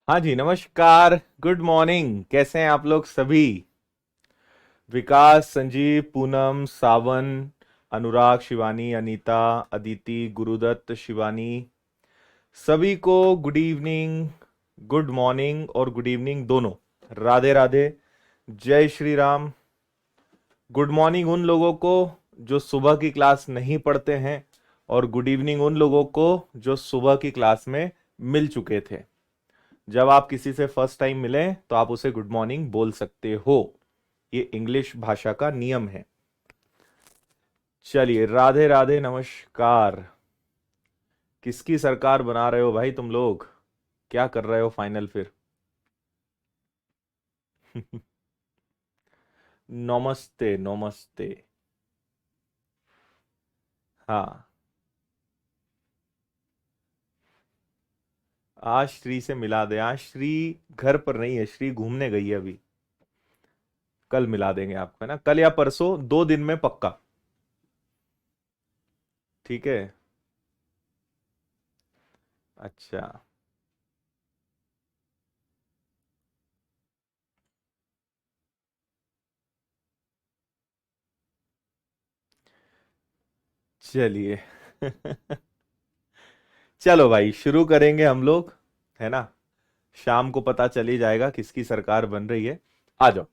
हाँ जी, नमस्कार। Good morning. कैसे हैं आप लोग सभी? विकास, संजीव, पूनम, सावन, अनुराग, शिवानी, अनीता, अदिति, गुरुदत्त, शिवानी, सभी को गुड इवनिंग, गुड मॉर्निंग और गुड इवनिंग दोनों। राधे राधे। जय श्री राम। गुड मॉर्निंग उन लोगों को जो सुबह की क्लास नहीं पढ़ते हैं, और गुड इवनिंग उन लोगों को जो सुबह की क्लास में मिल चुके थे। जब आप किसी से फर्स्ट टाइम मिले तो आप उसे गुड मॉर्निंग बोल सकते हो। ये इंग्लिश भाषा का नियम है। चलिए, राधे राधे, नमस्कार। किसकी सरकार बना रहे हो भाई तुम लोग? क्या कर रहे हो फाइनल फिर? नमस्ते नमस्ते। हाँ, आज श्री से मिला दे। आज श्री घर पर नहीं है, श्री घूमने गई है अभी। कल मिला देंगे आपको, है ना? कल या परसों, 2 दिन में पक्का। ठीक है। अच्छा। चलिए। चलो भाई, शुरू करेंगे हम लोग, है ना? शाम को पता चल ही जाएगा किसकी सरकार बन रही है। आ जाओ।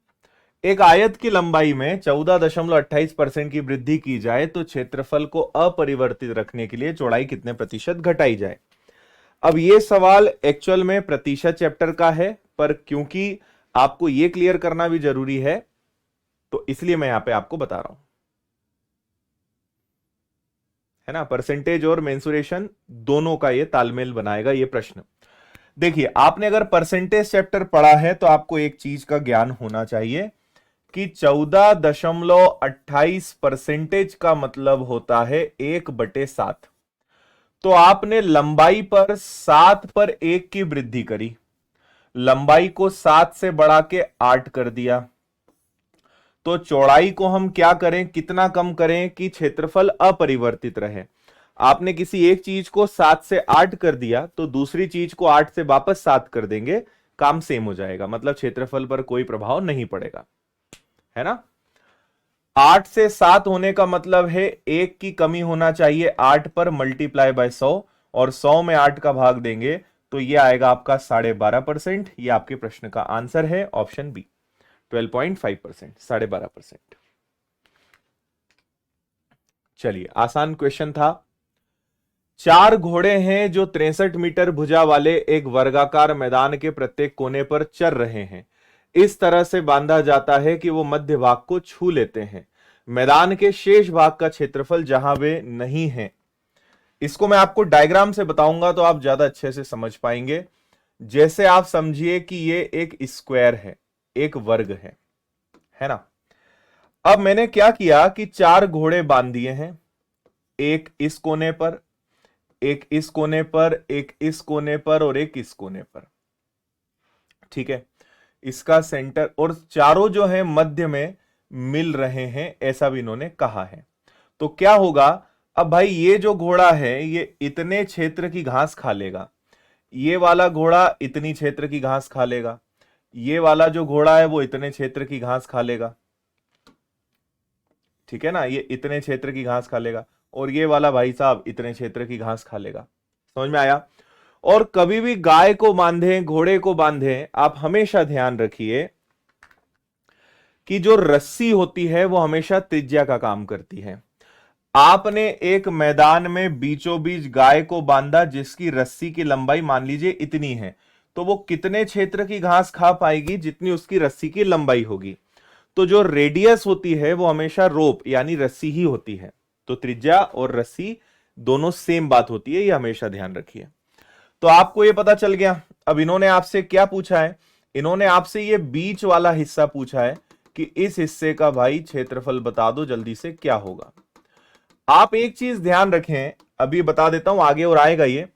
एक आयत की लंबाई में 14.28% की वृद्धि की जाए तो क्षेत्रफल को अपरिवर्तित रखने के लिए चौड़ाई कितने प्रतिशत घटाई जाए? अब ये सवाल एक्चुअल में प्रतिशत चैप्टर का है, पर क्योंकि आपको ये क्लियर करना भी जरूरी है, तो इसलिए मैं यहां पे आपको बता रहा हूं, है ना? परसेंटेज और मेंसुरेशन दोनों का ये तालमेल बनाएगा ये प्रश्न। देखिए, आपने अगर परसेंटेज चैप्टर पढ़ा है तो आपको एक चीज का ज्ञान होना चाहिए कि 14.28% का मतलब होता है 1/7। तो आपने लंबाई पर 7/1 की वृद्धि करी, लंबाई को 7 से बढ़ा के 8 कर दिया, तो चौड़ाई को हम क्या करें, कितना कम करें कि क्षेत्रफल अपरिवर्तित रहे? आपने किसी एक चीज को 7 से 8 कर दिया तो दूसरी चीज को 8 से वापस 7 कर देंगे, काम सेम हो जाएगा, मतलब क्षेत्रफल पर कोई प्रभाव नहीं पड़ेगा, है ना? 8 से 7 होने का मतलब है एक की कमी होना चाहिए 8 पर, मल्टीप्लाई बाय 100, और 100 में 8 का भाग देंगे तो ये आएगा आपका 12.5%। ये आपके प्रश्न का आंसर है, ऑप्शन बी, 12.5%, 12.5%। चलिए, आसान क्वेश्चन था। चार घोड़े हैं जो 63 मीटर भुजा वाले एक वर्गाकार मैदान के प्रत्येक कोने पर चर रहे हैं। इस तरह से बांधा जाता है कि वो मध्य भाग को छू लेते हैं। मैदान के शेष भाग का क्षेत्रफल जहां वे नहीं हैं। इसको मैं आपको डायग्राम से बताऊंगा तो आप ज्यादा अच्छे से समझ पाएंगे। जैसे आप समझिए कि ये एक स्क्वायर है, एक वर्ग है ना? अब मैंने क्या किया कि चार घोड़े बांध दिए हैं, एक इस कोने पर, एक इस कोने पर, एक इस कोने पर और एक इस कोने पर। ठीक है, इसका सेंटर, और चारों जो है मध्य में मिल रहे हैं, ऐसा भी इन्होंने कहा है। तो क्या होगा? अब भाई, ये जो घोड़ा है ये इतने क्षेत्र की घास खा लेगा, ये वाला घोड़ा इतनी क्षेत्र की घास खा लेगा, ये वाला जो घोड़ा है वो इतने क्षेत्र की घास खा लेगा। ठीक है ना? ये इतने क्षेत्र की घास खा लेगा, और ये वाला भाई साहब इतने क्षेत्र की घास खा लेगा। समझ में आया? और कभी भी गाय को बांधे, घोड़े को बांधे, आप हमेशा ध्यान रखिए कि जो रस्सी होती है वो हमेशा त्रिज्या का काम करती है। आपने एक मैदान में बीचों बीच गाय को बांधा जिसकी रस्सी की लंबाई मान लीजिए इतनी है, तो वो कितने क्षेत्र की घास खा पाएगी? जितनी उसकी रस्सी की लंबाई होगी। तो जो रेडियस होती है वो हमेशा रोप यानी रस्सी ही होती है। तो त्रिज्या और रस्सी दोनों सेम बात होती है, ये हमेशा ध्यान रखिए। तो आपको ये पता चल गया। अब इन्होंने आपसे क्या पूछा है? इन्होंने आपसे ये बीच वाला हिस्सा पूछा है कि इस हिस्से का भाई क्षेत्रफल बता दो जल्दी से, क्या होगा? आप एक चीज ध्यान रखें, अभी बता देता हूं, आगे और आएगा ये।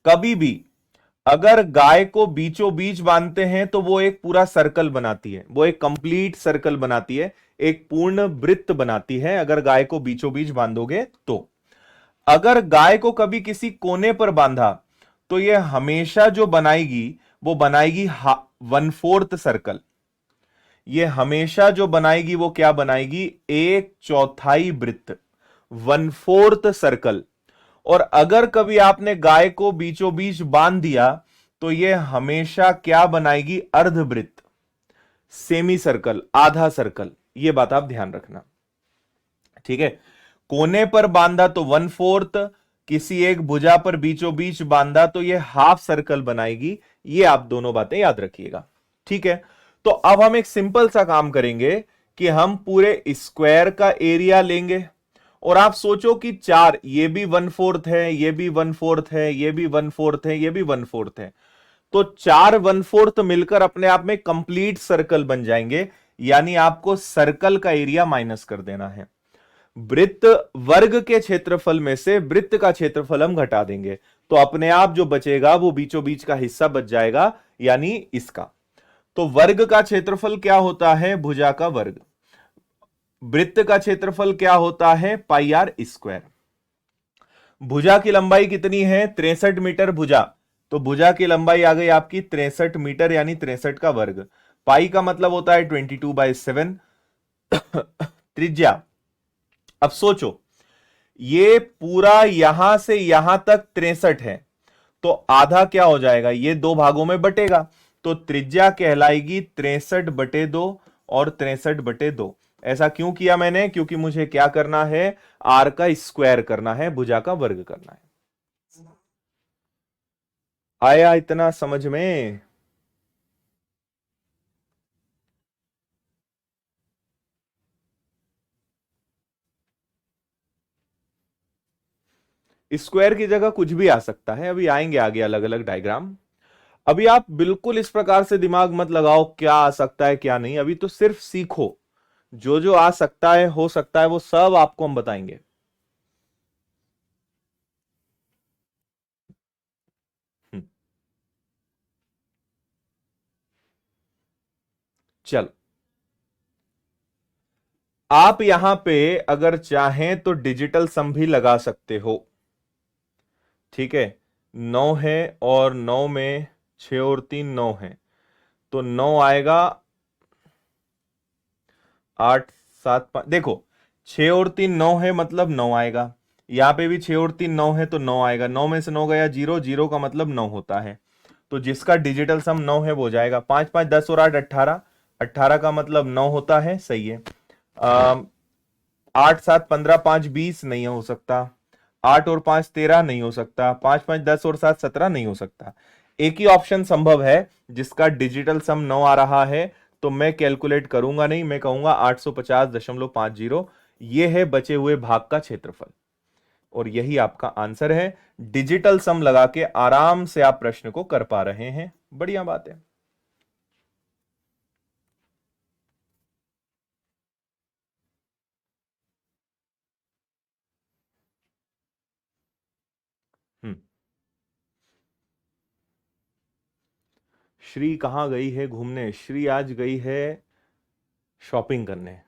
कभी भी अगर गाय को बीचों बीच बांधते हैं तो वो एक पूरा सर्कल बनाती है, वो एक कंप्लीट सर्कल बनाती है, एक पूर्ण वृत्त बनाती है अगर गाय को बीचों बीच बांधोगे तो। अगर गाय को कभी किसी कोने पर बांधा तो ये हमेशा जो बनाएगी वो बनाएगी 1/4 सर्कल। ये हमेशा जो बनाएगी वो क्या बनाएगी, 1/4 वृत्त, 1/4 सर्कल। और अगर कभी आपने गाय को बीचों बीच बांध दिया तो ये हमेशा क्या बनाएगी, अर्धवृत्त, सेमी सर्कल, आधा सर्कल। ये बात आप ध्यान रखना, ठीक है। कोने पर बांधा तो 1/4, किसी एक भुजा पर बीचों बीच बांधा तो ये हाफ सर्कल बनाएगी। ये आप दोनों बातें याद रखिएगा, ठीक है। तो अब हम एक सिंपल सा काम करेंगे कि हम पूरे स्क्वायर का एरिया लेंगे, और आप सोचो कि चार, ये भी 1/4 है, ये भी 1/4 है, ये भी 1/4 है, ये भी 1/4 है, तो 4 1/4 मिलकर अपने आप में कंप्लीट सर्कल बन जाएंगे। यानी आपको सर्कल का एरिया माइनस कर देना है। वृत्त वर्ग के क्षेत्रफल में से वृत्त का क्षेत्रफल हम घटा देंगे, तो अपने आप जो बचेगा वो बीचों बीच का हिस्सा बच जाएगा, यानी इसका। तो वर्ग का क्षेत्रफल क्या होता है, भुजा का वर्ग। वृत्त का क्षेत्रफल क्या होता है, पाई आर स्क्वायर। भुजा की लंबाई कितनी है, 63 मीटर भुजा, तो भुजा की लंबाई आ गई आपकी 63 मीटर, यानी 63 का वर्ग। पाई का मतलब होता है 22/7। त्रिज्या, अब सोचो ये पूरा यहां से यहां तक 63 है, तो आधा क्या हो जाएगा, ये दो भागों में बटेगा, तो त्रिज्या कहलाएगी 63/2 और 63/2। ऐसा क्यों किया मैंने, क्योंकि मुझे क्या करना है, आर का स्क्वायर करना है, भुजा का वर्ग करना है। आया इतना समझ में? स्क्वायर की जगह कुछ भी आ सकता है, अभी आएंगे आगे अलग अलग डायग्राम। अभी आप बिल्कुल इस प्रकार से दिमाग मत लगाओ क्या आ सकता है क्या नहीं, अभी तो सिर्फ सीखो। जो जो आ सकता है हो सकता है वो सब आपको हम बताएंगे। हम्म, चल, आप यहां पे अगर चाहें तो डिजिटल सम भी लगा सकते हो, ठीक है। 9 है और 9 में 6 और 3 9 है, तो 9 आएगा, 8 7 5, देखो 6 और 3 9 है मतलब 9 आएगा। यहां पे भी 6 और 3 9 है तो 9 आएगा। 9 में से 9 गया 0, 0 का मतलब 9 होता है, तो जिसका डिजिटल सम 9 है वो हो जाएगा। 5 5 10 और 8 18, 18 का मतलब 9 होता है, सही है। 8 7 15, 5 20 नहीं हो सकता। 8 और 5 13 नहीं हो सकता। 5 5 10 और 7 17 नहीं हो सकता। एक ही ऑप्शन संभव है जिसका डिजिटल सम 9 आ रहा है, तो मैं कैलकुलेट करूंगा नहीं, मैं कहूंगा 850.50। ये है बचे हुए भाग का क्षेत्रफल, और यही आपका आंसर है। डिजिटल सम लगा के आराम से आप प्रश्न को कर पा रहे हैं, बढ़िया बात है। हम्म। श्री कहाँ गई है घूमने, श्री आज गई है शॉपिंग करने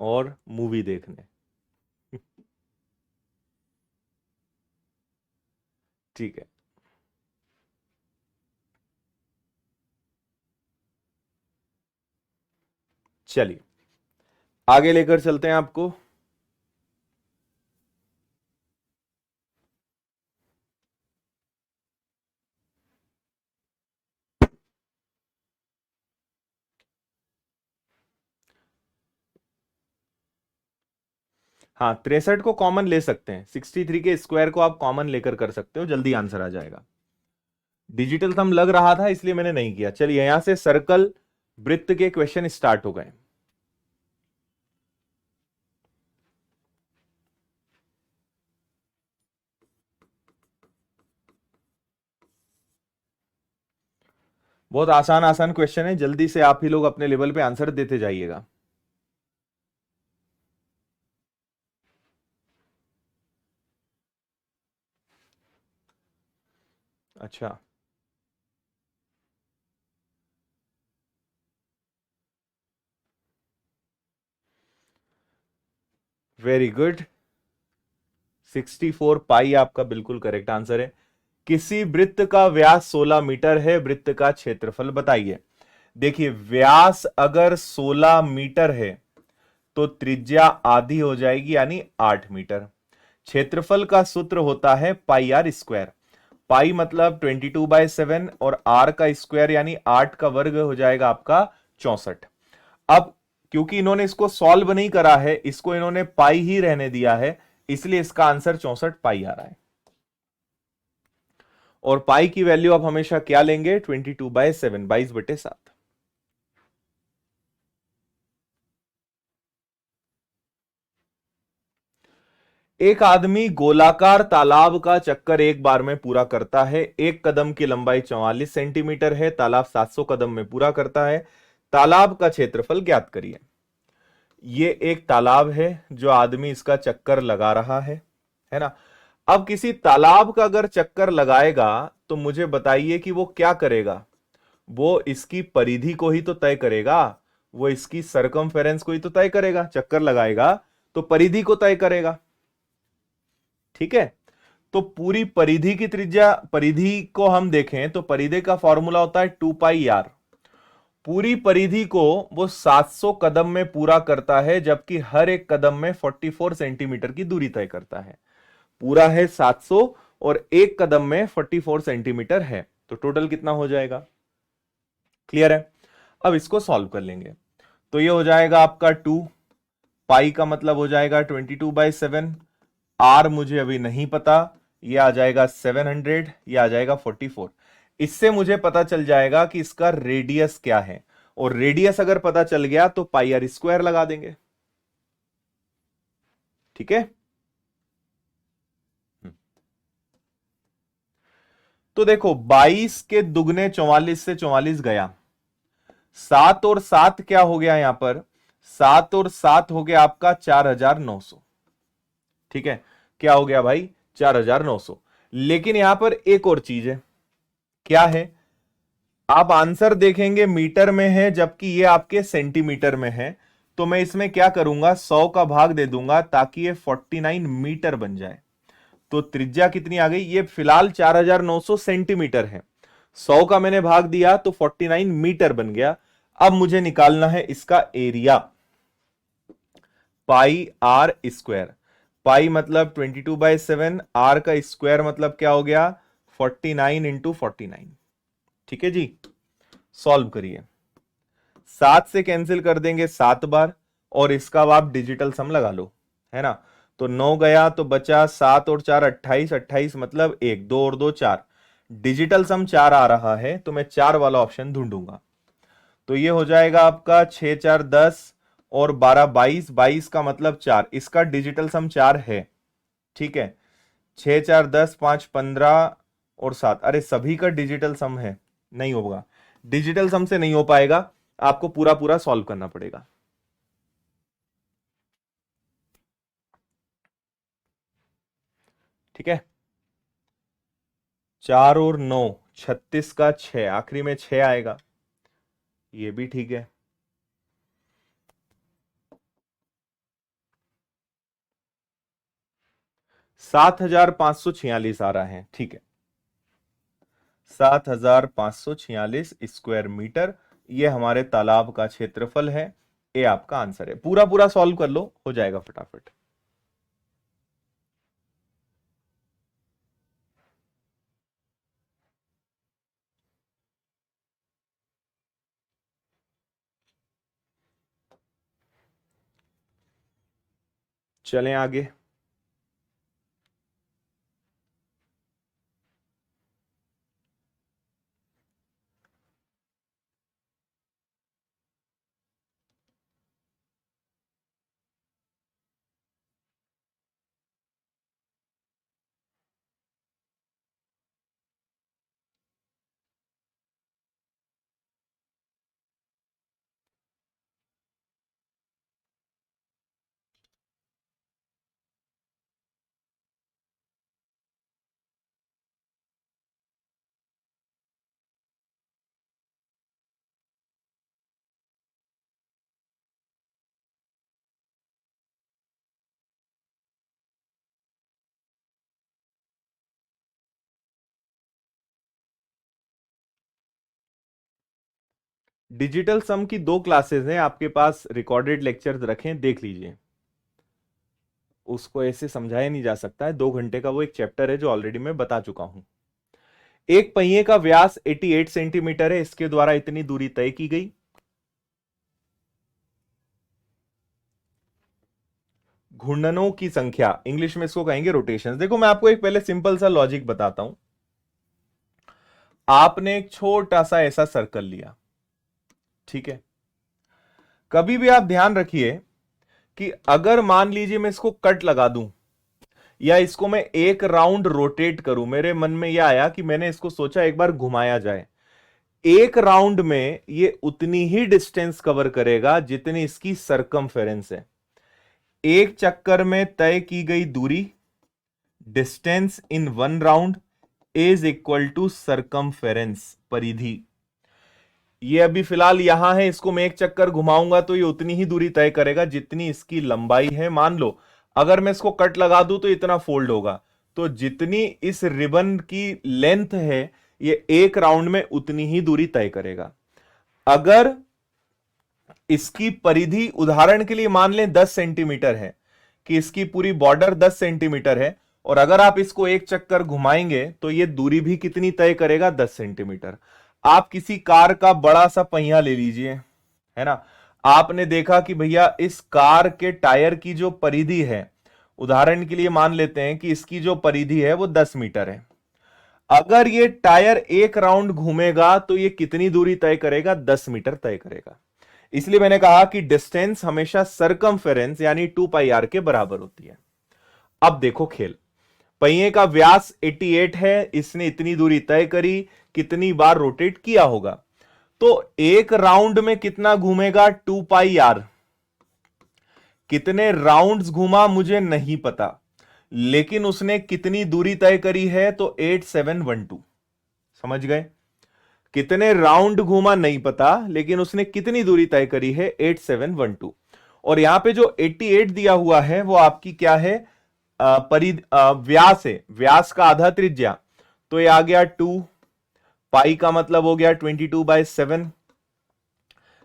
और मूवी देखने। ठीक है, चलिए आगे लेकर चलते हैं आपको। हाँ, 63 को कॉमन ले सकते हैं, 63 के स्क्वायर को आप कॉमन लेकर कर सकते हो, जल्दी आंसर आ जाएगा। डिजिटल थंब लग रहा था इसलिए मैंने नहीं किया। चलिए यहां से सर्कल वृत्त के क्वेश्चन स्टार्ट हो गए। बहुत आसान आसान क्वेश्चन है, जल्दी से आप ही लोग अपने लेवल पे आंसर देते जाइएगा। अच्छा, वेरी गुड। 64 पाई आपका बिल्कुल करेक्ट आंसर है। किसी वृत्त का व्यास 16 मीटर है, वृत्त का क्षेत्रफल बताइए। देखिए व्यास अगर 16 मीटर है तो त्रिज्या आधी हो जाएगी यानी 8 मीटर। क्षेत्रफल का सूत्र होता है पाई आर स्क्वायर। पाई मतलब 22/7 और आर का स्क्वायर यानी 8 का वर्ग हो जाएगा आपका 64। अब क्योंकि इन्होंने इसको सॉल्व नहीं करा है, इसको इन्होंने पाई ही रहने दिया है, इसलिए इसका आंसर 64 पाई आ रहा है। और पाई की वैल्यू आप हमेशा क्या लेंगे? 22/7, 22/7। एक आदमी गोलाकार तालाब का चक्कर एक बार में पूरा करता है। एक कदम की लंबाई 44 सेंटीमीटर है। तालाब 700 कदम में पूरा करता है। तालाब का क्षेत्रफल ज्ञात करिए। ये एक तालाब है जो आदमी इसका चक्कर लगा रहा है ना। अब किसी तालाब का अगर चक्कर लगाएगा तो मुझे बताइए कि वो क्या करेगा? वो इसकी परिधि को ही तो तय करेगा, वो इसकी सरकमफेरेंस को ही तो तय करेगा। चक्कर लगाएगा तो परिधि को तय करेगा, ठीक है। तो पूरी परिधि की त्रिज्या, परिधि को हम देखें तो परिधि का फॉर्मूला होता है 2 पाई आर। पूरी परिधि को वो 700 कदम में पूरा करता है, जबकि हर एक कदम में 44 सेंटीमीटर की दूरी तय करता है। पूरा है 700 और एक कदम में 44 सेंटीमीटर है, तो टोटल कितना हो जाएगा? क्लियर है? अब इसको सॉल्व कर लेंगे। तो ये हो जाएगा आपका 2 पाई का मतलब हो जाएगा 22/7। आर मुझे अभी नहीं पता, ये आ जाएगा 700, ये आ जाएगा 44। इससे मुझे पता चल जाएगा कि इसका रेडियस क्या है, और रेडियस अगर पता चल गया तो पाई आर स्क्वायर लगा देंगे, ठीक है। तो देखो 22 के दुगने 44 से 44 गया, 7 और 7 क्या हो गया यहां पर? 7 और 7 हो गया आपका 4900, ठीक है। क्या हो गया भाई? 4900। लेकिन यहां पर एक और चीज है। क्या है? आप आंसर देखेंगे मीटर में है, जबकि ये आपके सेंटीमीटर में है। तो मैं इसमें क्या करूंगा, 100 का भाग दे दूंगा ताकि ये 49 मीटर बन जाए। तो त्रिज्या कितनी आ गई? ये फिलहाल 4900 सेंटीमीटर है, 100 का मैंने भाग दिया तो 49 मीटर बन गया। अब मुझे निकालना है इसका एरिया, पाई आर स्क्वायर। पाई मतलब 22/7, आर का स्क्वायर मतलब क्या हो गया? 49 इंटू 49, ठीक है जी। सॉल्व करिए। 7 से कैंसिल कर देंगे 7 बार, और इसका अब आप डिजिटल सम लगा लो, है ना। तो 9 गया तो बचा 7 और 4 28, 28 मतलब 1, 2 और 2 4। डिजिटल सम 4 आ रहा है तो मैं 4 वाला ऑप्शन ढूंढूंगा। तो ये हो जाएगा आपका 6 4 10 और 12 22, 22 का मतलब 4, इसका डिजिटल सम 4 है, ठीक है। 6 4 10 5 15 और 7, अरे सभी का डिजिटल सम है, नहीं होगा। डिजिटल सम से नहीं हो पाएगा, आपको पूरा पूरा सॉल्व करना पड़ेगा। ठीक है। 4 और 9, 36 का 6, आखिरी में 6 आएगा, ये भी ठीक है। 7546 आ रहा है, ठीक है। 7546 स्क्वायर मीटर, ये हमारे तालाब का क्षेत्रफल है। ये आपका आंसर है। पूरा पूरा सॉल्व कर लो, हो जाएगा फटाफट। चलें आगे। डिजिटल सम की 2 क्लासेस हैं आपके पास, रिकॉर्डेड लेक्चर्स रखें, देख लीजिए। उसको ऐसे समझाया नहीं जा सकता है, 2 घंटे का वो एक चैप्टर है जो ऑलरेडी मैं बता चुका हूं। एक पहिए का व्यास 88 सेंटीमीटर है, इसके द्वारा इतनी दूरी तय की गई। घूर्णनों की संख्या, इंग्लिश में इसको कहेंगे रोटेशन। देखो मैं आपको एक पहले सिंपल सा लॉजिक बताता हूं। आपने एक छोटा सा ऐसा सर्कल लिया, ठीक है। कभी भी आप ध्यान रखिए कि अगर मान लीजिए मैं इसको कट लगा दूं या इसको मैं एक राउंड रोटेट करूं, मेरे मन में यह आया कि मैंने इसको सोचा एक बार घुमाया जाए। एक राउंड में ये उतनी ही डिस्टेंस कवर करेगा जितनी इसकी सरकमफेरेंस है। एक चक्कर में तय की गई दूरी, distance in one round, is equal to circumference, परिधि। ये अभी फिलहाल यहां है, इसको मैं एक चक्कर घुमाऊंगा तो ये उतनी ही दूरी तय करेगा जितनी इसकी लंबाई है। मान लो अगर मैं इसको कट लगा दूं तो इतना फोल्ड होगा, तो जितनी इस रिबन की लेंथ है ये एक राउंड में उतनी ही दूरी तय करेगा। अगर इसकी परिधि उदाहरण के लिए मान लें 10 सेंटीमीटर है, कि इसकी पूरी बॉर्डर 10 सेंटीमीटर है, और अगर आप इसको एक चक्कर घुमाएंगे तो ये दूरी भी कितनी तय करेगा, 10 सेंटीमीटर। आप किसी कार का बड़ा सा पहिया ले लीजिए, है ना। आपने देखा कि भैया इस कार के टायर की जो परिधि है, उदाहरण के लिए मान लेते हैं कि इसकी जो परिधि है वो 10 मीटर है। अगर ये टायर एक राउंड घूमेगा तो ये कितनी दूरी तय करेगा, 10 मीटर तय करेगा। इसलिए मैंने कहा कि डिस्टेंस हमेशा सरकमफेरेंस यानी 2 पाई आर के बराबर होती है। अब देखो खेल, पहिए का व्यास 88 है, इसने इतनी दूरी तय करी, कितनी बार रोटेट किया होगा, तो एक राउंड में कितना घूमेगा, 2 पाई आर। कितने राउंड्स घूमा मुझे नहीं पता, लेकिन उसने कितनी दूरी तय करी है, तो 8712। समझ गए। कितने राउंड घूमा नहीं पता, लेकिन उसने कितनी दूरी तय करी है, 8712। और यहां पे जो 88 दिया हुआ है वो आपकी क्या है, व्यास है, व्यास का आधा त्रिज्या, तो ये आ गया 2 पाई का मतलब हो गया 22/7।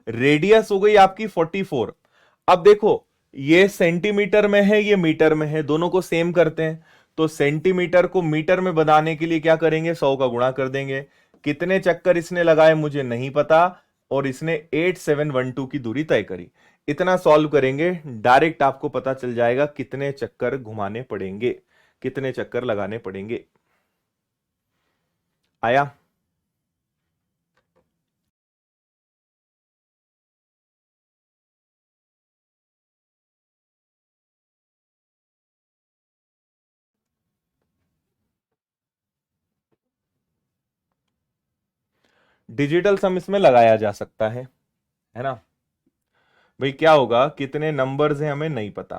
रेडियस हो गई आपकी 44। अब देखो ये सेंटीमीटर में है, ये मीटर में है, दोनों को सेम करते हैं, तो सेंटीमीटर को मीटर में बनाने के लिए क्या करेंगे, 100 का गुणा कर देंगे। कितने चक्कर इसने लगाए मुझे नहीं पता, और इसने 8712 की दूरी तय करी। इतना सॉल्व करेंगे, डायरेक्ट आपको पता चल जाएगा कितने चक्कर घुमाने पड़ेंगे, कितने चक्कर लगाने पड़ेंगे। आया। डिजिटल सम इसमें लगाया जा सकता है ना। भाई क्या होगा, कितने नंबर्स हैं हमें नहीं पता,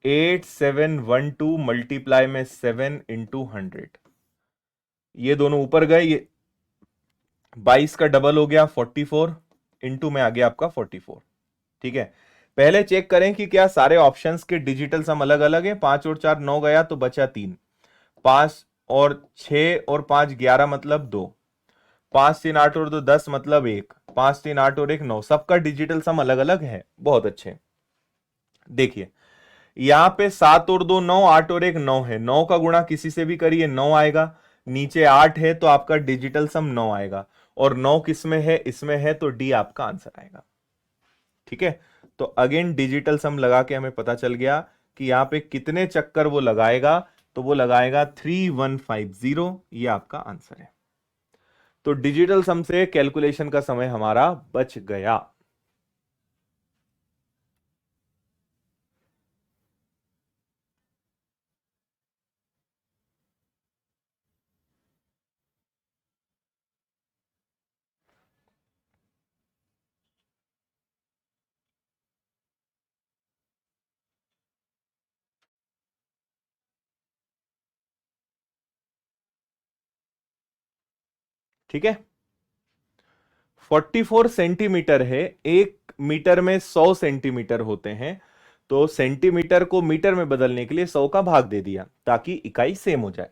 8712 मल्टीप्लाई में 7 इंटू 100, ये दोनों ऊपर गए, ये 22 का डबल हो गया 44, इंटू में आ गया आपका 44। ठीक है, पहले चेक करें कि क्या सारे ऑप्शंस के डिजिटल सम अलग अलग है। 5 और 4 9 गया तो बचा 3, 5 और 6 और 5 11 मतलब 2, 5 3 8 और 2 10 मतलब 1, 5 3 8 और 1 9, सबका डिजिटल सम अलग अलग है। बहुत अच्छे, देखिए यहां पे 7 और 2 9, 8 और 1 9 है, 9 का गुणा किसी से भी करिए 9 आएगा, नीचे 8 है तो आपका डिजिटल सम 9 आएगा, और 9 किस में है, इसमें है, तो डी आपका आंसर आएगा। ठीक है, तो अगेन डिजिटल सम लगा के हमें पता चल गया कि यहां पे कितने चक्कर वो लगाएगा, तो वो लगाएगा 3150, ये आपका आंसर है। तो डिजिटल सम से कैलकुलेशन का समय हमारा बच गया। ठीक है, 44 सेंटीमीटर है, 1 मीटर में 100 सेंटीमीटर होते हैं, तो सेंटीमीटर को मीटर में बदलने के लिए 100 का भाग दे दिया ताकि इकाई सेम हो जाए।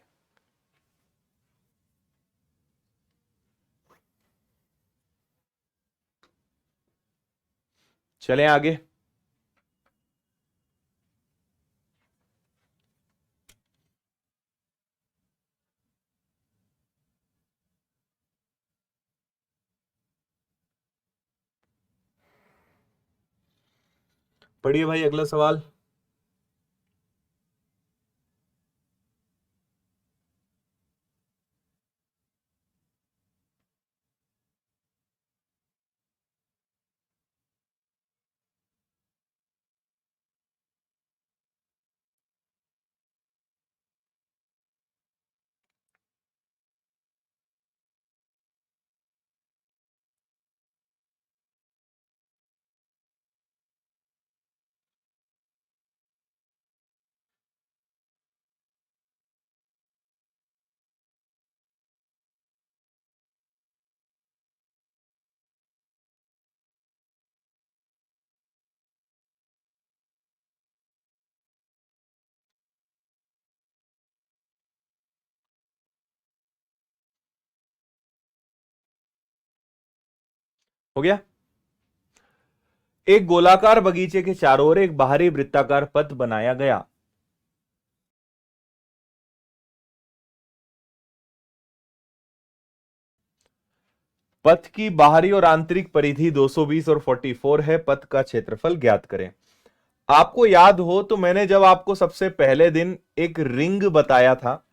चलें आगे। पढ़िए भाई अगला सवाल। हो गया। एक गोलाकार बगीचे के चारों ओर एक बाहरी वृत्ताकार पथ बनाया गया। पथ की बाहरी और आंतरिक परिधि 220 और 44 है। पथ का क्षेत्रफल ज्ञात करें। आपको याद हो तो मैंने जब आपको सबसे पहले दिन एक रिंग बताया था,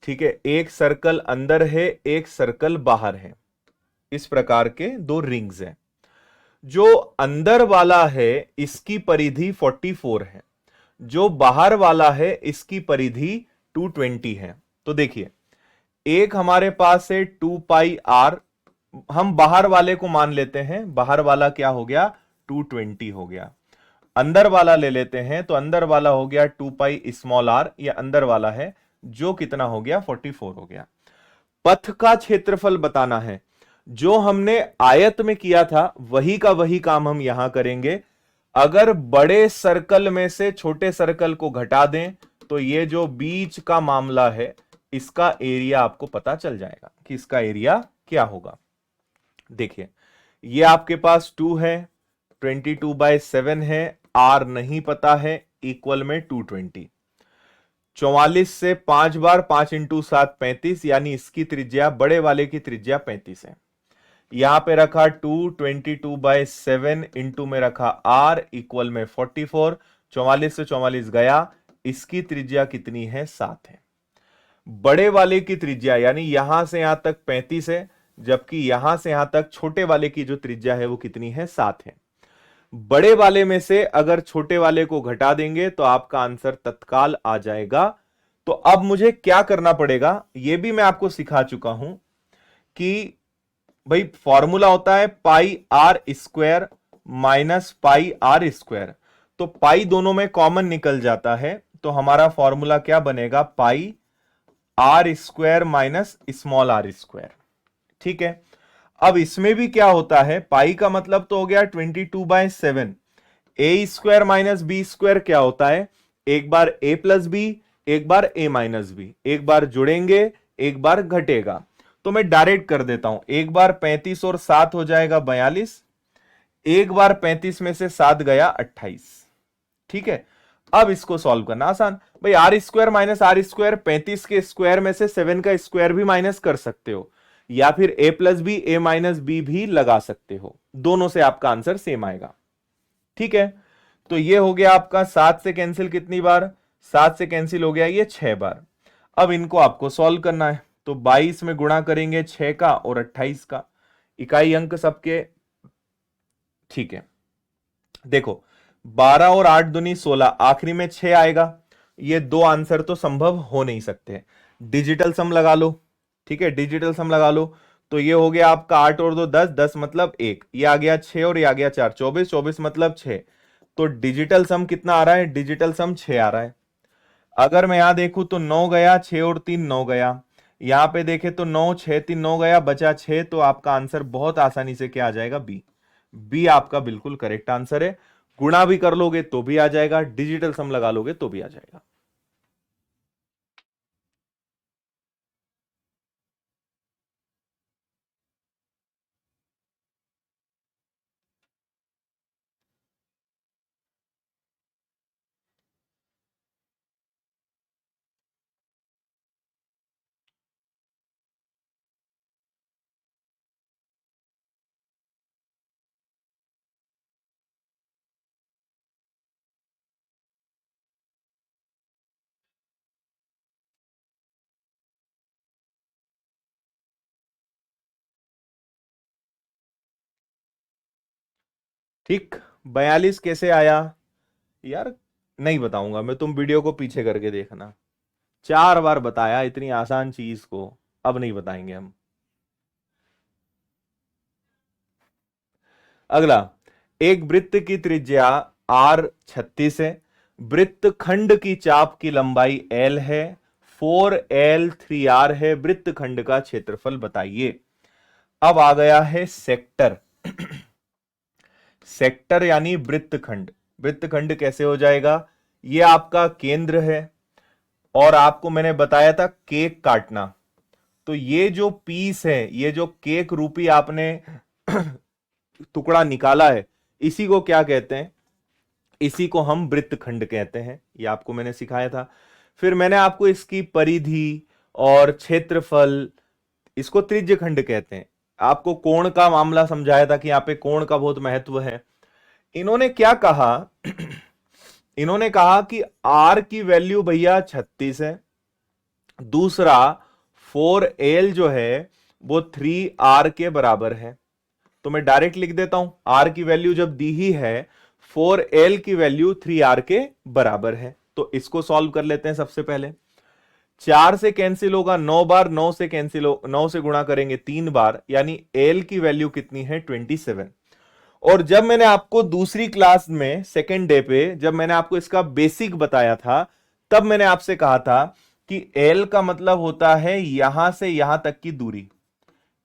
ठीक है, एक सर्कल अंदर है, एक सर्कल बाहर है, इस प्रकार के दो रिंग्स हैं। जो अंदर वाला है इसकी परिधि 44 है, जो बाहर वाला है इसकी परिधि 220 है। तो देखिए, एक हमारे पास है 2πr, हम बाहर वाले को मान लेते हैं, बाहर वाला क्या हो गया, 220 हो गया। अंदर वाला ले लेते हैं तो अंदर वाला हो गया 2πr, ये अंदर वाला है, जो कितना हो गया, 44 हो गया। पथ का क्षेत्रफल बताना है। जो हमने आयत में किया था वही का वही काम हम यहां करेंगे। अगर बड़े सर्कल में से छोटे सर्कल को घटा दें तो ये जो बीच का मामला है इसका एरिया आपको पता चल जाएगा कि इसका एरिया क्या होगा। देखिए, ये आपके पास 2 है, 22/7 है, आर नहीं पता है, इक्वल में 220। 44 से 5 बार, 5 इंटू 7 35, यानी इसकी त्रिज्या, बड़े वाले की त्रिज्या 35 है। यहां पे रखा 222/7 इंटू में रखा आर, इक्वल में 44। 44 से 44 गया, इसकी त्रिज्या कितनी है, 7 है। बड़े वाले की त्रिज्या यानी यहां से यहां तक 35 है, जबकि यहां से यहां तक छोटे वाले की जो त्रिज्या है वो कितनी है, 7 है। बड़े वाले में से अगर छोटे वाले को घटा देंगे तो आपका आंसर तत्काल आ जाएगा। तो अब मुझे क्या करना पड़ेगा, यह भी मैं आपको सिखा चुका हूं कि भाई फॉर्मूला होता है pi r square minus pi r square. तो पाई दोनों में कॉमन निकल जाता है, तो हमारा फॉर्मूला क्या बनेगा, pi r square minus small r square. ठीक है। अब इसमें भी क्या होता है, पाई का मतलब तो हो गया 22/7। ए स्क्वायर माइनस बी स्क्वायर क्या होता है, एक बार ए प्लस बी, एक बार ए माइनस बी, एक बार जुड़ेंगे एक बार घटेगा। तो मैं डायरेक्ट कर देता हूं, एक बार 35 और 7 हो जाएगा 42, एक बार 35 में से 7 गया 28। ठीक है। अब इसको सॉल्व करना आसान, भाई r square minus r square, 35 के स्क्वायर में से 7 का स्क्वायर भी माइनस कर सकते हो, या फिर ए प्लस बी ए माइनस बी भी लगा सकते हो, दोनों से आपका आंसर सेम आएगा। ठीक है। तो ये हो गया आपका 7 से कैंसिल कितनी बार, 7 से कैंसिल हो गया ये 6 बार। अब इनको आपको सॉल्व करना है, तो 22 में गुणा करेंगे 6 का और 28 का, इकाई अंक सबके। ठीक है। देखो, 12 और 8 दूनी 16, आखिरी में 6 आएगा। ये दो आंसर तो संभव हो नहीं सकते। डिजिटल सम लगा लो। ठीक है, डिजिटल सम लगा लो। तो ये हो गया आपका 8 और 2 10, 10 मतलब 1, ये आ गया 6 और ये आ गया 4, 24, 24 मतलब 6। तो डिजिटल सम कितना आ रहा है, डिजिटल सम 6 आ रहा है। अगर मैं यहां देखूं तो 9 गया, 6 और 3 9 गया। यहां पे देखे तो 9 6 3 9 गया, बचा 6। तो आपका आंसर बहुत आसानी से क्या आ जाएगा, बी। बी आपका बिल्कुल करेक्ट आंसर है। गुणा भी कर लोगे तो भी आ जाएगा, डिजिटल सम लगा लोगे तो भी आ जाएगा। ठीक। 42 कैसे आया यार, नहीं बताऊंगा मैं, तुम वीडियो को पीछे करके देखना। 4 बार बताया इतनी आसान चीज को, अब नहीं बताएंगे हम। अगला, एक वृत्त की त्रिज्या आर 36 है, वृत्त खंड की चाप की लंबाई एल है, 4L 3R है, वृत्त खंड का क्षेत्रफल बताइए। अब आ गया है सेक्टर। सेक्टर यानी वृत्तखंड। वृत्तखंड कैसे हो जाएगा, ये आपका केंद्र है और आपको मैंने बताया था केक काटना, तो ये जो पीस है, ये जो केक रूपी आपने टुकड़ा निकाला है, इसी को क्या कहते हैं, इसी को हम वृत्तखंड कहते हैं। ये आपको मैंने सिखाया था। फिर मैंने आपको इसकी परिधि और क्षेत्रफल, इसको त्रिज्यखंड कहते हैं। आपको कोण का मामला समझाया था कि यहां पे कोण का बहुत महत्व है। इन्होंने क्या कहा इन्होंने कहा कि आर की वैल्यू भैया 36 है, दूसरा 4L जो है वो 3R के बराबर है। तो मैं डायरेक्ट लिख देता हूं, R की वैल्यू जब दी ही है, 4L की वैल्यू 3R के बराबर है। तो इसको सॉल्व कर लेते हैं सबसे पहले। 4 से कैंसिल होगा 9 बार, 9 से कैंसिल हो, 9 से गुणा करेंगे 3 बार, यानी L की वैल्यू कितनी है 27। और जब मैंने आपको दूसरी क्लास में सेकेंड डे पे जब मैंने आपको इसका बेसिक बताया था, तब मैंने आपसे कहा था कि L का मतलब होता है यहां से यहां तक की दूरी।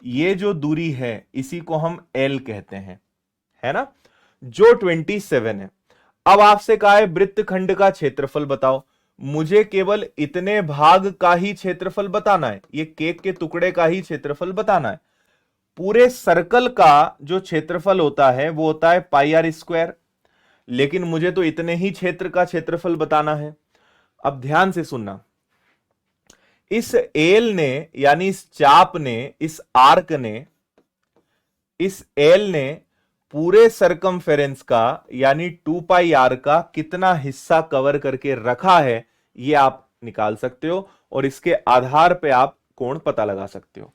ये जो दूरी है इसी को हम L कहते हैं, है ना, जो 27 है। अब आपसे कहा है वृत्तखंड का क्षेत्रफल बताओ। मुझे केवल इतने भाग का ही क्षेत्रफल बताना है, ये केक के टुकड़े का ही क्षेत्रफल बताना है। पूरे सर्कल का जो क्षेत्रफल होता है वो होता है πr², लेकिन मुझे तो इतने ही क्षेत्र का क्षेत्रफल बताना है। अब ध्यान से सुनना, इस एल ने यानी इस चाप ने, इस आर्क ने, इस एल ने पूरे सरकमफेरेंस का यानी 2πr का कितना हिस्सा कवर करके रखा है, ये आप निकाल सकते हो और इसके आधार पे आप कोण पता लगा सकते हो।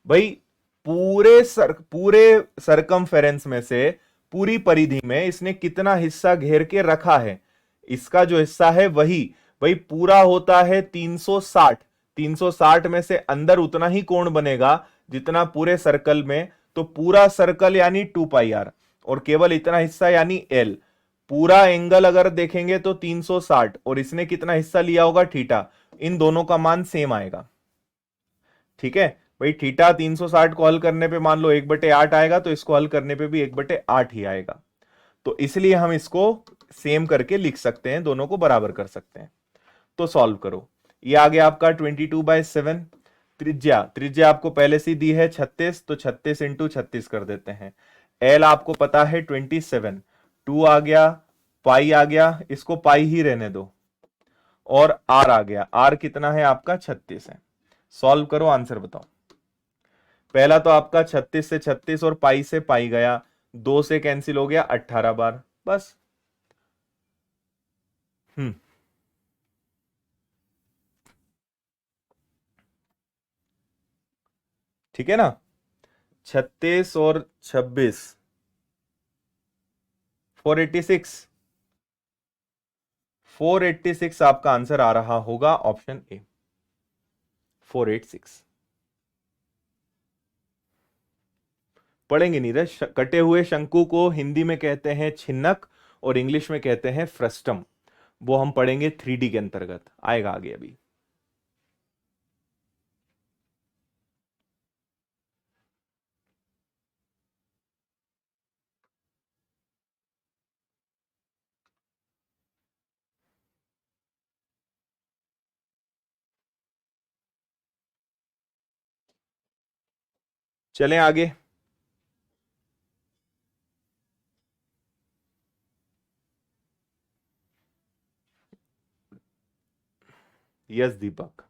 भाई पूरे सरकमफेरेंस में से, पूरी परिधि में इसने कितना हिस्सा घेर के रखा है, इसका जो हिस्सा है वही, भाई पूरा होता है 360। 360 में से अंदर उतना ही कोण बनेगा जितना पूरे सर्कल में, तो पूरा सर्कल यानी 2πr और केवल इतना हिस्सा यानी L। पूरा एंगल अगर देखेंगे तो 360 और इसने कितना हिस्सा लिया होगा थीटा, इन दोनों का मान सेम आएगा। ठीक है भाई, थीटा 360 को हल करने पे मान लो 1/8 आएगा, तो इसको हल करने पे भी 1/8 ही आएगा। तो इसलिए हम इसको सेम करके लिख सकते हैं, दोनों को बराबर कर सकते हैं। तो सॉल्व करो, ये आ गया आपका 22/7। त्रिज्या त्रिज्या आपको पहले से दी है 36, तो 36 इंटू 36 कर देते हैं। एल आपको पता है 27, 2 आ गया, पाई आ गया, इसको पाई ही रहने दो, और आर आ गया, आर कितना है आपका 36 है। सॉल्व करो, आंसर बताओ। पहला तो आपका 36 से 36 और पाई से पाई गया, 2 से कैंसिल हो गया 18 बार, बस। हम्म ठीक है ना, 36 और 26, 486। 486 आपका आंसर आ रहा होगा, ऑप्शन ए 486। पढ़ेंगे नीरज, कटे हुए शंकु को हिंदी में कहते हैं छिन्नक और इंग्लिश में कहते हैं फ्रस्टम। वो हम पढ़ेंगे 3D के अंतर्गत, आएगा आगे अभी। चलें आगे। यस दीपक।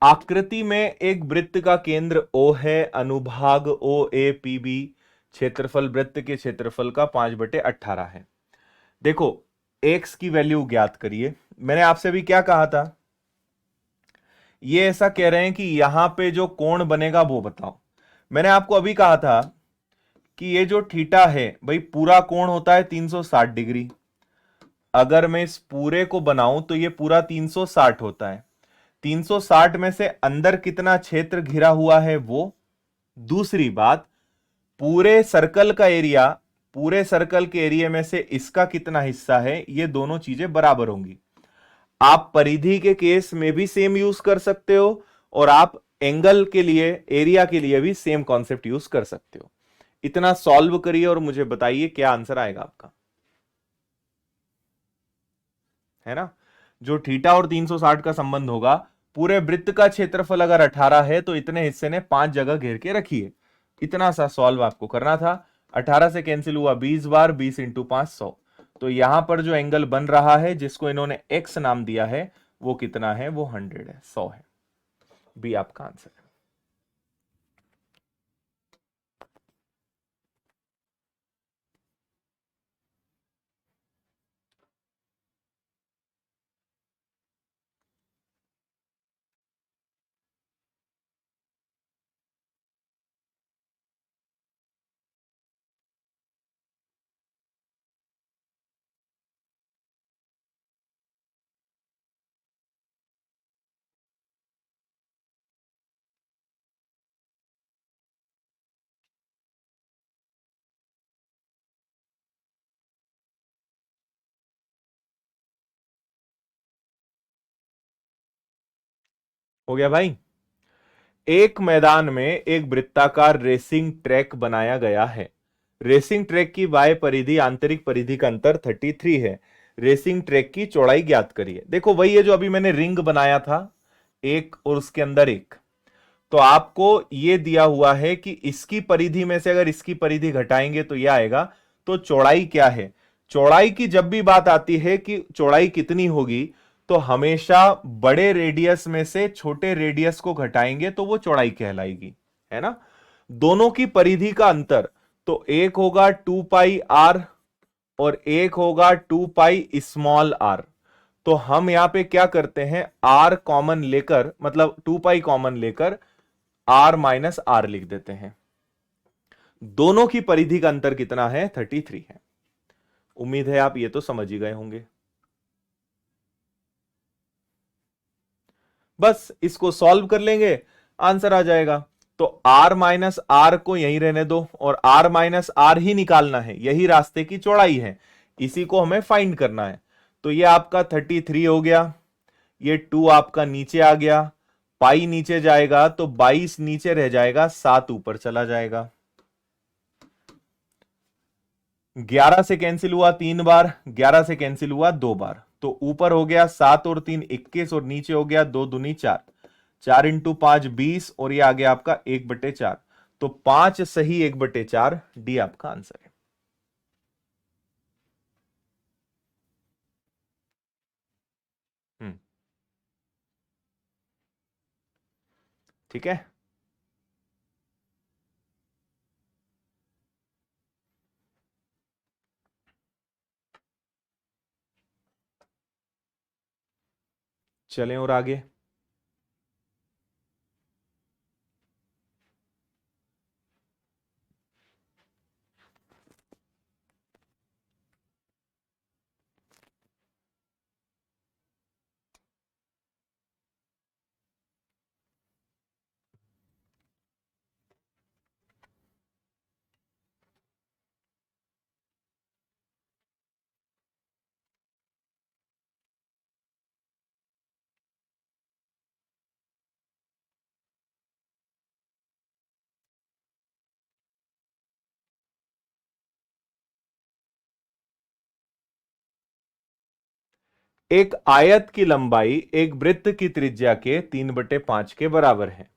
आकृति में एक वृत्त का केंद्र O है, अनुभाग OAPB, क्षेत्रफल वृत्त के क्षेत्रफल का 5/18 है। देखो, x की वैल्यू ज्ञात करिए। मैंने आपसे भी क्या कहा था, ये ऐसा कह रहे हैं कि यहां पे जो कोण बनेगा वो बताओ। मैंने आपको अभी कहा था कि ये जो थीटा है भाई पूरा कोण होता है 360 डिग्री। अगर मैं इस पूरे को बनाऊं तो ये पूरा 360 होता है। 360 में से अंदर कितना क्षेत्र घिरा हुआ है वो। दूसरी बात, पूरे सर्कल का एरिया, पूरे सर्कल के एरिया में से इसका कितना हिस्सा है, ये दोनों चीजें बराबर होंगी। आप परिधि के केस में भी सेम यूज कर सकते हो और आप एंगल के लिए, एरिया के लिए भी सेम कॉन्सेप्ट यूज कर सकते हो। इतना सॉल्व करिए और मुझे बताइए क्या आंसर आएगा आपका, है ना। जो थीटा और 360 का संबंध होगा, पूरे वृत्त का क्षेत्रफल अगर 18 है तो इतने हिस्से ने 5 जगह घेर के रखिए। इतना सा सॉल्व आपको करना था। 18 से कैंसिल हुआ 20 बार, 20 इंटू 5 100। तो यहां पर जो एंगल बन रहा है जिसको इन्होंने एक्स नाम दिया है वो कितना है, वो 100 है, 100 है। बी आपका आंसर है। हो गया भाई। एक मैदान में एक वृत्ताकार रेसिंग ट्रैक बनाया गया है। रेसिंग ट्रैक की बाह्य परिधि आंतरिक परिधि का अंतर 33 है। रेसिंग ट्रैक की चौड़ाई ज्ञात करिए। देखो वही है जो अभी मैंने रिंग बनाया था, एक और उसके अंदर एक। तो आपको यह दिया हुआ है कि इसकी परिधि में से अगर इसकी परिधि घटाएंगे तो यह आएगा। तो चौड़ाई क्या है, चौड़ाई की जब भी बात आती है कि चौड़ाई कितनी होगी, तो हमेशा बड़े रेडियस में से छोटे रेडियस को घटाएंगे तो वो चौड़ाई कहलाएगी, है ना। दोनों की परिधि का अंतर, तो एक होगा 2 पाई आर और एक होगा 2 पाई स्मॉल आर। तो हम यहां पे क्या करते हैं, आर कॉमन लेकर, मतलब 2 पाई कॉमन लेकर आर माइनस आर लिख देते हैं। दोनों की परिधि का अंतर कितना है, 33 है। उम्मीद है आप ये तो समझ ही गए होंगे। बस इसको सॉल्व कर लेंगे, आंसर आ जाएगा। तो r माइनस आर को यहीं रहने दो और r माइनस आर ही निकालना है, यही रास्ते की चौड़ाई है, इसी को हमें फाइंड करना है। तो ये आपका 33 हो गया, ये 2 आपका नीचे आ गया, पाई नीचे जाएगा तो 22 नीचे रह जाएगा, 7 ऊपर चला जाएगा। 11 से कैंसिल हुआ 3 बार, 11 से कैंसिल हुआ 2 बार, तो ऊपर हो गया 7 और 3 21 और नीचे हो गया 2 दूनी 4, 4 इंटू 5 20 और ये आ गया आपका 1/4। तो 5 सही 1/4, डी आपका आंसर है। ठीक है। चलें और आगे। एक आयत की लंबाई एक वृत्त की त्रिज्या के 3/5 के बराबर है।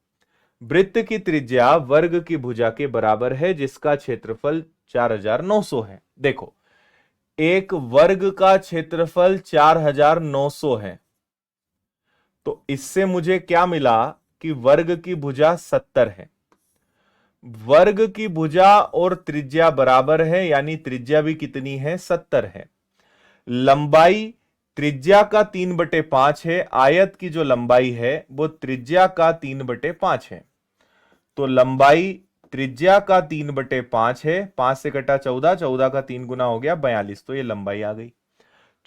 वृत्त की त्रिज्या वर्ग की भुजा के बराबर है जिसका क्षेत्रफल 4900 है। देखो, एक वर्ग का क्षेत्रफल 4900 है, तो इससे मुझे क्या मिला कि वर्ग की भुजा 70 है। वर्ग की भुजा और त्रिज्या बराबर है, यानी त्रिज्या भी कितनी है, 70 है। लंबाई त्रिज्या का 3/5 है, आयत की जो लंबाई है वो त्रिज्या का 3/5 है। तो लंबाई त्रिज्या का 3/5 है, 5 से कटा 14, 14 का 3 गुना हो गया 42, तो ये लंबाई आ गई।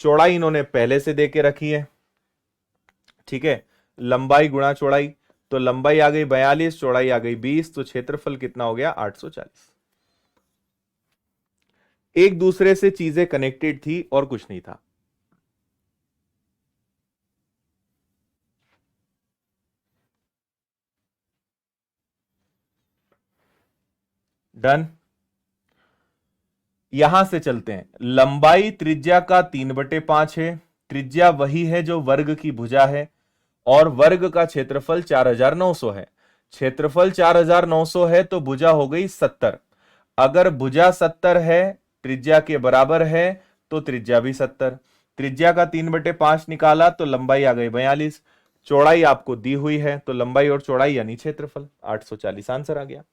चौड़ाई इन्होंने पहले से दे के रखी है, ठीक है, लंबाई गुणा चौड़ाई, तो लंबाई आ गई 42, चौड़ाई आ गई 20, तो क्षेत्रफल कितना हो गया 840। एक दूसरे से चीजें कनेक्टेड थी और कुछ नहीं था। डन। यहां से चलते हैं, लंबाई त्रिज्या का 3/5 है, त्रिज्या वही है जो वर्ग की भुजा है, और वर्ग का क्षेत्रफल 4900 है। क्षेत्रफल 4900 है तो भुजा हो गई 70। अगर भुजा 70 है, त्रिज्या के बराबर है, तो त्रिज्या भी 70। त्रिज्या का 3/5 निकाला तो लंबाई आ गई 42, चौड़ाई आपको दी हुई है, तो लंबाई और चौड़ाई यानी क्षेत्रफल 840 आंसर आ गया।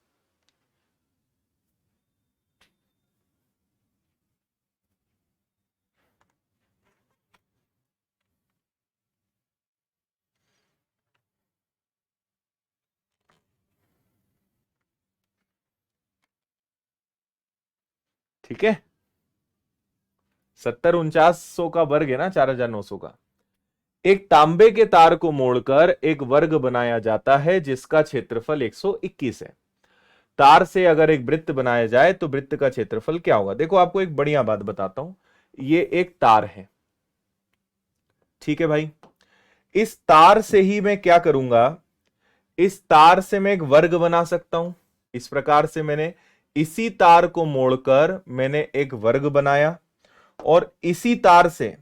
ठीक है, 70 4900 का वर्ग है ना 4900 का। एक तांबे के तार को मोड़कर एक वर्ग बनाया जाता है जिसका क्षेत्रफल 121 है। तार से अगर एक वृत्त बनाया जाए तो वृत्त का क्षेत्रफल क्या होगा। देखो आपको एक बढ़िया बात बताता हूं, ये एक तार है, ठीक है भाई। इस तार से ही मैं क्या करूंगा, इस तार से मैं एक वर्ग बना सकता हूं। इस प्रकार से मैंने इसी तार को मोड़कर मैंने एक वर्ग बनाया, और इसी तार से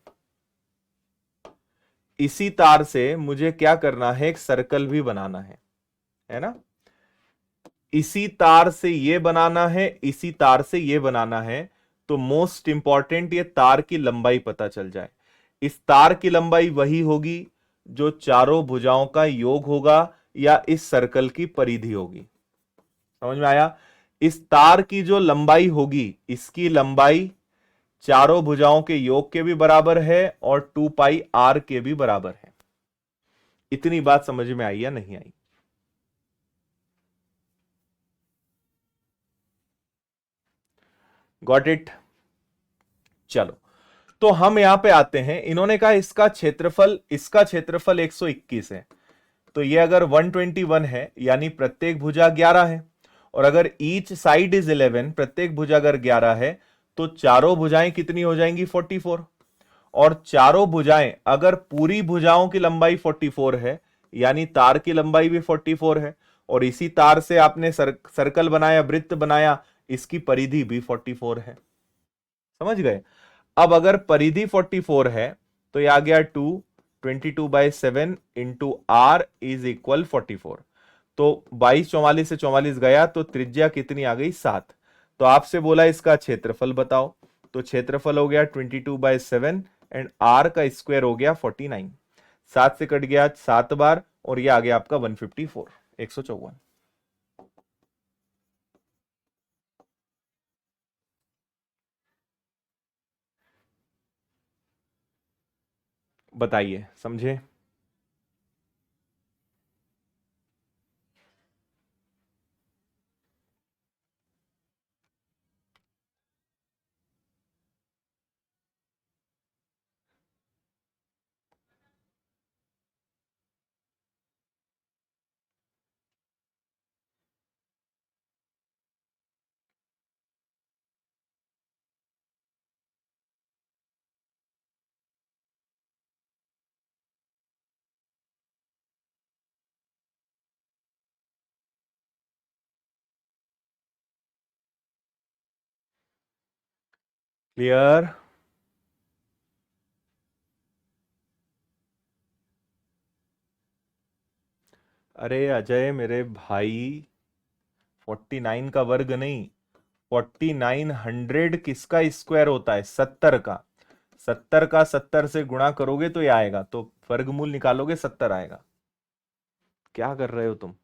मुझे क्या करना है, एक सर्कल भी बनाना है ना। इसी तार से ये बनाना है, इसी तार से ये बनाना है, तो मोस्ट इंपॉर्टेंट ये तार की लंबाई पता चल जाए। इस तार की लंबाई वही होगी जो चारों भुजाओं का योग होगा या इस सर्कल की परिधि होगी। समझ में आया। इस तार की जो लंबाई होगी, इसकी लंबाई चारों भुजाओं के योग के भी बराबर है और 2πr के भी बराबर है। इतनी बात समझ में आई या नहीं आई। Got it. चलो, तो हम यहां पे आते हैं, इन्होंने कहा इसका क्षेत्रफल 121 है, तो ये अगर 121 है यानी प्रत्येक भुजा 11 है, और अगर ईच साइड इज 11, प्रत्येक भुजा अगर 11 है, तो चारों भुजाएं कितनी हो जाएंगी 44। और चारों भुजाएं अगर पूरी भुजाओं की लंबाई 44 है, यानी तार की लंबाई भी 44 है, और इसी तार से आपने सर्कल बनाया, वृत्त बनाया, इसकी परिधि भी 44 है। समझ गए। अब अगर परिधि 44 है तो यह आ गया 22/7 इंटू आर इज इक्वल 44। तो 22 44 से 44 गया तो त्रिज्या कितनी आ गई 7। तो आपसे बोला इसका क्षेत्रफल बताओ, तो क्षेत्रफल हो गया 22/7 एंड आर का स्क्वायर हो गया 49। 7 से कट गया 7 बार और यह आ गया आपका 154, 154। बताइए, समझे। क्लियर। अरे अजय मेरे भाई, 49 का वर्ग नहीं, 4900 किसका स्क्वायर होता है, 70 का। 70 का 70 से गुणा करोगे तो ये आएगा, तो वर्गमूल निकालोगे 70 आएगा। क्या कर रहे हो तुम।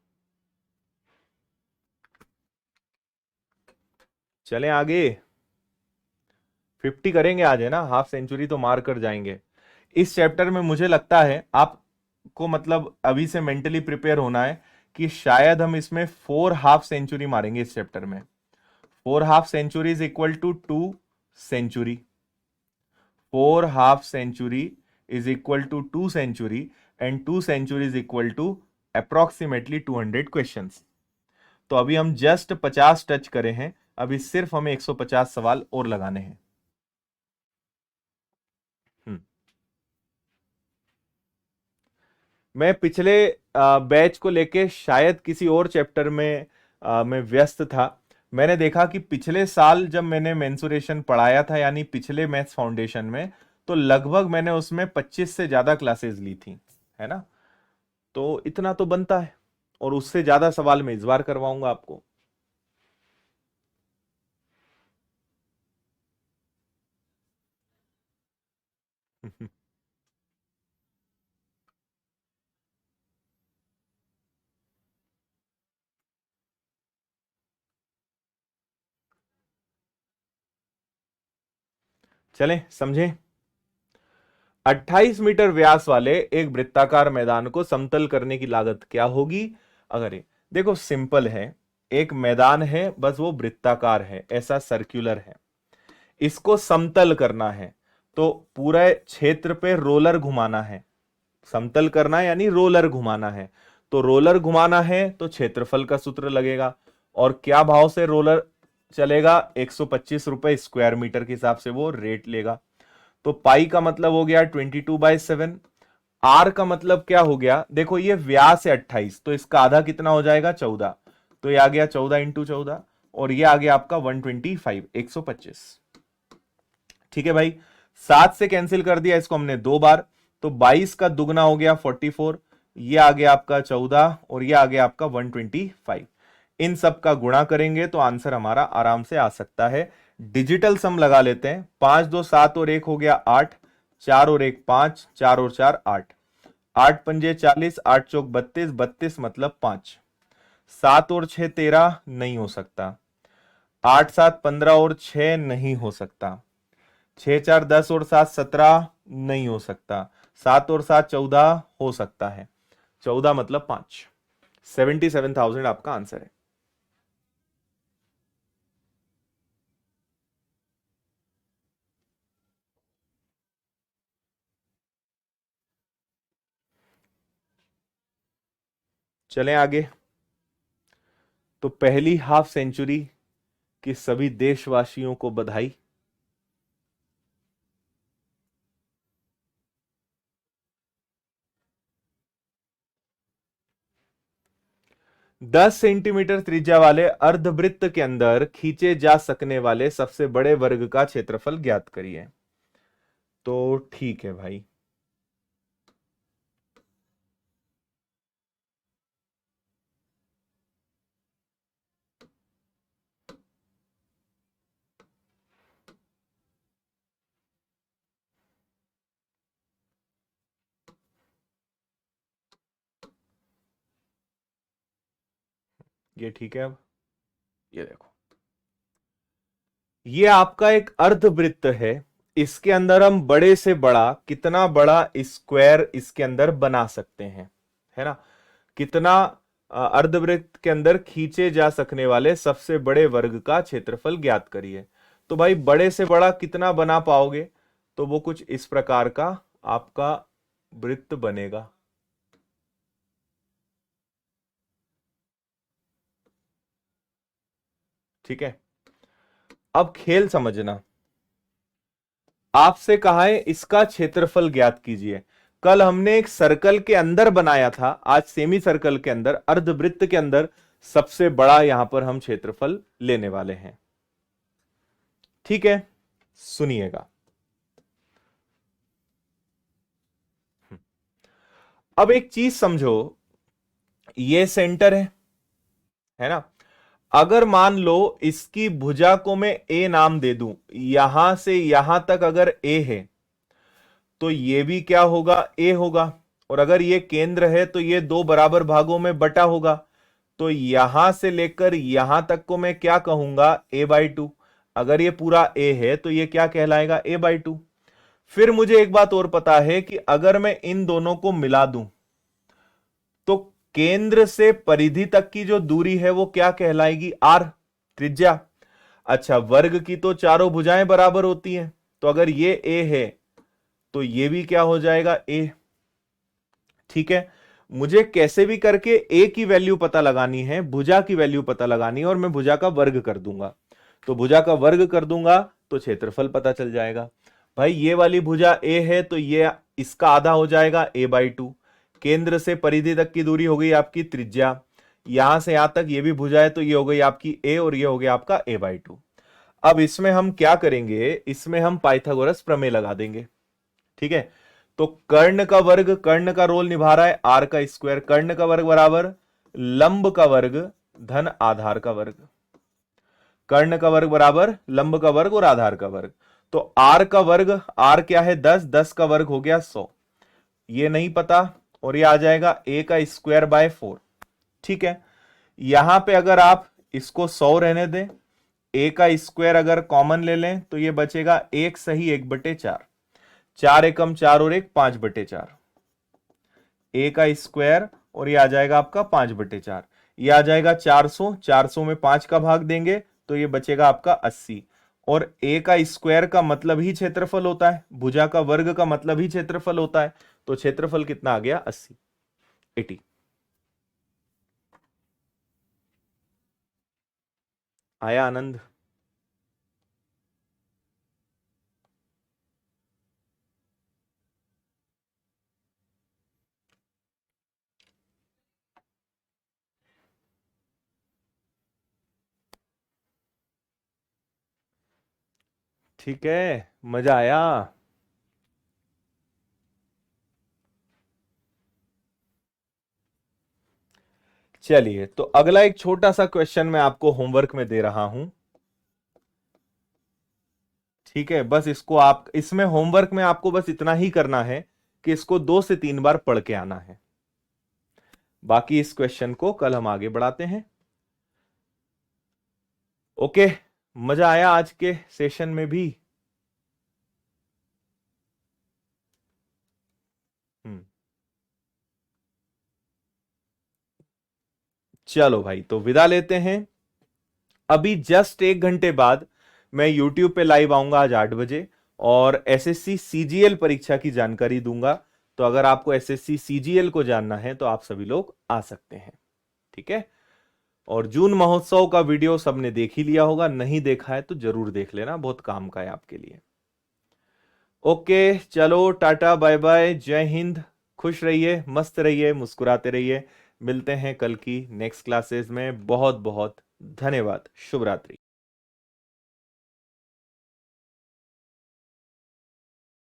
चलें आगे, 50 करेंगे आज, है ना, हाफ सेंचुरी तो मार कर जाएंगे। इस चैप्टर में मुझे लगता है आपको मतलब अभी से मेंटली प्रिपेयर होना है कि शायद हम इसमें 4 हाफ सेंचुरी मारेंगे इस चैप्टर में। 4 half century is equal to 2 century. 4 half century is equal to 2 century and 2 century is equal to approximately 200 questions. तो अभी हम जस्ट 50 टच करे हैं, अभी सिर्फ हमें 150 सवाल और लगाने हैं। मैं पिछले बैच को लेके शायद किसी और चैप्टर में मैं व्यस्त था। मैंने देखा कि पिछले साल जब मैंने मेंसुरेशन पढ़ाया था, यानी पिछले मैथ्स फाउंडेशन में, तो लगभग मैंने उसमें 25 से ज्यादा क्लासेस ली थी, है ना। तो इतना तो बनता है, और उससे ज्यादा सवाल मैं इस बार करवाऊंगा आपको। चलें समझें। 28 मीटर व्यास वाले एक वृत्ताकार मैदान को समतल करने की लागत क्या होगी? अगर देखो सिंपल है, एक मैदान है, बस वो वृत्ताकार है, ऐसा सर्कुलर है, इसको समतल करना है तो पूरा क्षेत्र पे रोलर घुमाना है। समतल करना है यानी रोलर घुमाना है, तो रोलर घुमाना है तो क्षेत्रफल का सूत्र लगेगा। और क्या भाव से रोलर चलेगा? 125 रुपए स्क्वायर मीटर के हिसाब से वो रेट लेगा। तो पाई का मतलब हो गया 22/7। आर का मतलब क्या हो गया? देखो ये व्यास है 28, तो इसका आधा कितना हो जाएगा? 14। तो ये आ गया 14 इंटू 14, और ये आ गया आपका 125, 125। ठीक है भाई, 7 से कैंसिल कर दिया इसको हमने 2 बार, तो 22 का दुगना हो गया 44, ये आ गया आपका 14, और ये आ गया आपका 125। इन सब का गुणा करेंगे तो आंसर हमारा आराम से आ सकता है। डिजिटल सम लगा लेते हैं। 5 2 7 और 1 हो गया 8, 4 और 1 5, 4 और 4 8, 8 पंजे 40, 8 चौक 32, 32 मतलब 5। 7 और 6 13 नहीं हो सकता। 8 7 15 और 6 नहीं हो सकता। 6 4 10 और 7 17 नहीं हो सकता। 7 और 7 14 हो सकता है। 14 मतलब 5। 77,000 आपका आंसर है। चलें आगे। तो पहली हाफ सेंचुरी की सभी देशवासियों को बधाई। दस सेंटीमीटर त्रिज्या वाले अर्धवृत्त के अंदर खींचे जा सकने वाले सबसे बड़े वर्ग का क्षेत्रफल ज्ञात करिए। तो ठीक है भाई, ये ठीक है। अब ये देखो, ये आपका एक अर्धवृत्त है, इसके अंदर हम बड़े से बड़ा, कितना बड़ा स्क्वायर इसके अंदर बना सकते हैं, है ना। कितना अर्धवृत्त के अंदर खींचे जा सकने वाले सबसे बड़े वर्ग का क्षेत्रफल ज्ञात करिए। तो भाई बड़े से बड़ा कितना बना पाओगे? तो वो कुछ इस प्रकार का आपका वृत्त बनेगा। ठीक है, अब खेल समझना। आपसे कहा है इसका क्षेत्रफल ज्ञात कीजिए। कल हमने एक सर्कल के अंदर बनाया था, आज सेमी सर्कल के अंदर, अर्धवृत्त के अंदर सबसे बड़ा यहां पर हम क्षेत्रफल लेने वाले हैं। ठीक है, सुनिएगा। अब एक चीज समझो, ये सेंटर है ना। अगर मान लो इसकी भुजा को मैं ए नाम दे दूं, यहां से यहां तक अगर ए है तो ये भी क्या होगा? ए होगा। और अगर ये केंद्र है तो ये दो बराबर भागों में बटा होगा। तो यहां से लेकर यहां तक को मैं क्या कहूंगा? a/2। अगर ये पूरा ए है तो ये क्या कहलाएगा? a/2। फिर मुझे एक बात और पता है कि अगर मैं इन दोनों को मिला दूं तो केंद्र से परिधि तक की जो दूरी है वो क्या कहलाएगी? आर, त्रिज्या। अच्छा, वर्ग की तो चारों भुजाएं बराबर होती हैं, तो अगर ये ए है तो ये भी क्या हो जाएगा? ए। ठीक है, मुझे कैसे भी करके ए की वैल्यू पता लगानी है, भुजा की वैल्यू पता लगानी है, और मैं भुजा का वर्ग कर दूंगा। तो भुजा का वर्ग कर दूंगा तो क्षेत्रफल पता चल जाएगा। भाई ये वाली भुजा ए है तो ये इसका आधा हो जाएगा a/2। केंद्र से परिधि तक की दूरी हो गई आपकी त्रिज्या, यहां से यहां तक ये भी भुजा है तो ये हो गई आपकी a और ये हो गया आपका a/2। अब इसमें हम क्या करेंगे, इसमें हम पाइथागोरस प्रमेय लगा देंगे। ठीक है, तो कर्ण का वर्ग, कर्ण का रोल निभा रहा है आर का स्क्वायर, कर्ण का वर्ग बराबर लंब का वर्ग धन आधार का वर्ग। कर्ण का वर्ग बराबर लंब का वर्ग और आधार का वर्ग। तो आर का वर्ग, आर क्या है 10, 10 का वर्ग हो गया 100, ये नहीं पता, और ये आ जाएगा a का स्क्वायर बाय 4। ठीक है, यहां पे अगर आप इसको 100 रहने दें, a का स्क्वायर अगर कॉमन ले लें तो ये बचेगा 1 सही 1/4, 4 एकम 4 और 1 5/4, a का स्क्वायर और ये आ जाएगा आपका 5/4, ये आ जाएगा 400, 400 में 5 का भाग देंगे तो ये बचेगा आपका 80। और a का स्क्वायर का मतलब ही क्षेत्रफल होता है, भुजा का वर्ग का मतलब ही क्षेत्रफल होता है, तो क्षेत्रफल कितना आ गया? 80, 80। आया आनंद? ठीक है, मजा आया? चलिए, तो अगला एक छोटा सा क्वेश्चन मैं आपको होमवर्क में दे रहा हूं। ठीक है, बस इसको आप, इसमें होमवर्क में आपको बस इतना ही करना है कि इसको 2 से 3 बार पढ़ के आना है। बाकी इस क्वेश्चन को कल हम आगे बढ़ाते हैं। ओके, मजा आया आज के सेशन में भी? हम्म, चलो भाई, तो विदा लेते हैं। अभी जस्ट 1 घंटे बाद मैं YouTube पे लाइव आऊंगा आज 8 बजे, और एसएससी सीजीएल परीक्षा की जानकारी दूंगा। तो अगर आपको एसएससी सीजीएल को जानना है तो आप सभी लोग आ सकते हैं। ठीक है, और जून महोत्सव का वीडियो सबने देख ही लिया होगा, नहीं देखा है तो जरूर देख लेना, बहुत काम का है आपके लिए। ओके, चलो टाटा बाय बाय, जय हिंद, खुश रहिए, मस्त रहिए, मुस्कुराते रहिए। मिलते हैं कल की नेक्स्ट क्लासेस में। बहुत बहुत धन्यवाद, शुभ रात्रि।